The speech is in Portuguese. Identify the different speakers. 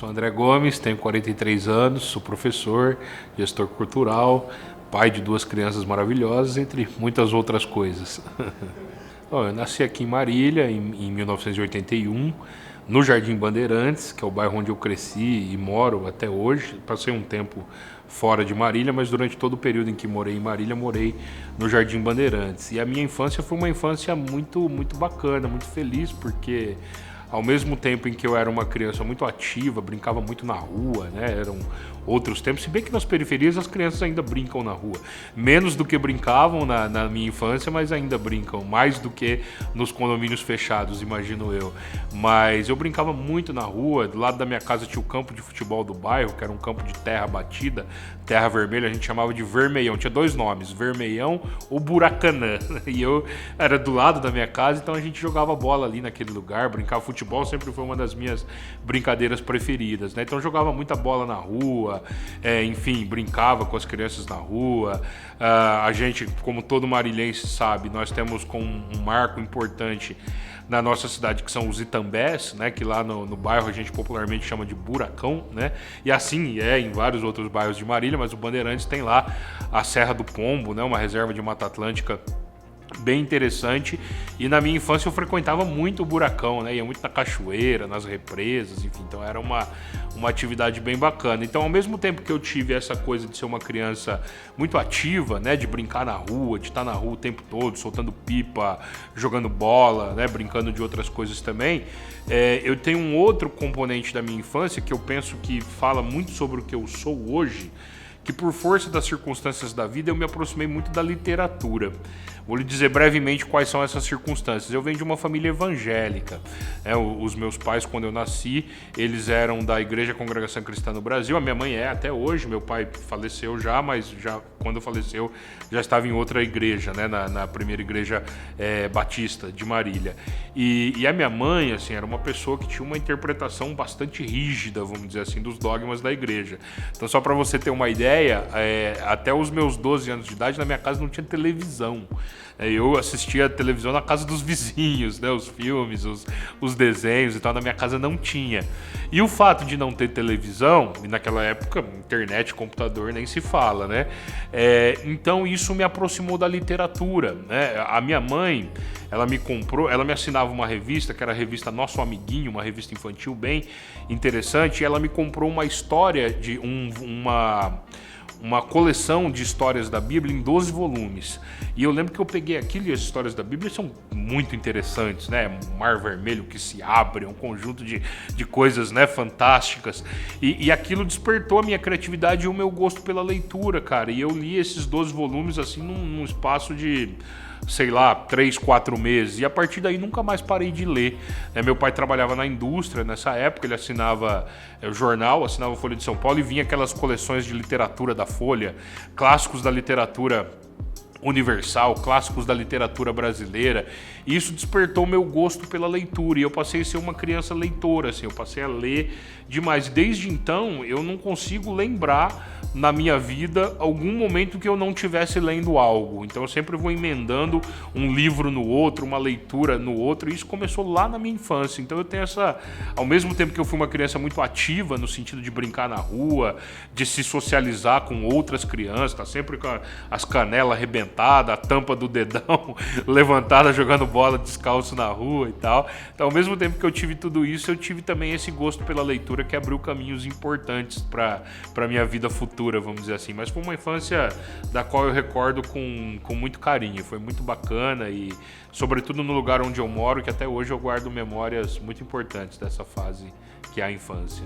Speaker 1: sou André Gomes, tenho 43 anos, sou professor, gestor cultural, pai de 2 crianças maravilhosas, entre muitas outras coisas. Bom, eu nasci aqui em Marília em 1981, no Jardim Bandeirantes, que é o bairro onde eu cresci e moro até hoje. Passei um tempo fora de Marília, mas durante todo o período em que morei em Marília, morei no Jardim Bandeirantes. E a minha infância foi uma infância muito bacana, muito feliz, porque ao mesmo tempo em que eu era uma criança muito ativa, brincava muito na rua, né? Eram outros tempos, se bem que nas periferias as crianças ainda brincam na rua. Menos do que brincavam na minha infância, mas ainda brincam. Mais do que nos condomínios fechados, imagino eu. Mas eu brincava muito na rua. Do lado da minha casa tinha o campo de futebol do bairro, que era um campo de terra batida, terra vermelha, a gente chamava de Vermelhão. Tinha 2 nomes, Vermelhão ou Buracanã. E eu era do lado da minha casa, então a gente jogava bola ali naquele lugar, brincava futebol, sempre foi uma das minhas brincadeiras preferidas, né? Então eu jogava muita bola na rua, enfim, brincava com as crianças na rua. A gente, como todo marilhense sabe, nós temos com um marco importante na nossa cidade, que são os Itambés, né, que lá no bairro a gente popularmente chama de Buracão, né, e assim em vários outros bairros de Marília, mas o Bandeirantes tem lá a Serra do Pombo, né, uma reserva de Mata Atlântica bem interessante. E na minha infância eu frequentava muito o Buracão, né? Ia muito na cachoeira, nas represas, enfim, então era uma atividade bem bacana. Então, ao mesmo tempo que eu tive essa coisa de ser uma criança muito ativa, né, de brincar na rua, de estar na rua o tempo todo, soltando pipa, jogando bola, né, brincando de outras coisas também, eu tenho um outro componente da minha infância que eu penso que fala muito sobre o que eu sou hoje, que por força das circunstâncias da vida eu me aproximei muito da literatura. Vou lhe dizer brevemente quais são essas circunstâncias. Eu venho de uma família evangélica. Os meus pais, quando eu nasci, eles eram da Igreja Congregação Cristã no Brasil. A minha mãe é até hoje. Meu pai faleceu já, mas quando faleceu já estava em outra igreja, né? Na primeira igreja batista de Marília. E a minha mãe, assim, era uma pessoa que tinha uma interpretação bastante rígida, vamos dizer assim, dos dogmas da igreja. Então, só para você ter uma ideia, até os meus 12 anos de idade, na minha casa não tinha televisão. Eu assistia a televisão na casa dos vizinhos, né? Os filmes, os desenhos e tal, na minha casa não tinha. E o fato de não ter televisão, e naquela época, internet, computador, nem se fala, né? Então isso me aproximou da literatura, né? A minha mãe, ela me assinava uma revista, que era a revista Nosso Amiguinho, uma revista infantil bem interessante, e ela me comprou uma história de uma coleção de histórias da Bíblia em 12 volumes. E eu lembro que eu peguei aquilo e as histórias da Bíblia são muito interessantes, né? Um mar vermelho que se abre, um conjunto de coisas, né, fantásticas. E aquilo despertou a minha criatividade e o meu gosto pela leitura, cara. E eu li esses 12 volumes assim num espaço de, sei lá, 3, 4 meses. E a partir daí nunca mais parei de ler. Meu pai trabalhava na indústria nessa época, ele assinava o jornal, assinava a Folha de São Paulo e vinha aquelas coleções de literatura da Folha, clássicos da literatura universal, clássicos da literatura brasileira. E isso despertou meu gosto pela leitura e eu passei a ser uma criança leitora, assim, eu passei a ler demais. Desde então eu não consigo lembrar na minha vida algum momento que eu não estivesse lendo algo. Então eu sempre vou emendando um livro no outro, uma leitura no outro, e isso começou lá na minha infância. Então eu tenho ao mesmo tempo que eu fui uma criança muito ativa no sentido de brincar na rua, de se socializar com outras crianças, tá sempre com as canelas arrebentadas, a tampa do dedão levantada, jogando bola descalço na rua e tal. Então, ao mesmo tempo que eu tive tudo isso, eu tive também esse gosto pela leitura que abriu caminhos importantes para minha vida futura, vamos dizer assim. Mas foi uma infância da qual eu recordo com muito carinho. Foi muito bacana e, sobretudo, no lugar onde eu moro, que até hoje eu guardo memórias muito importantes dessa fase que é a infância.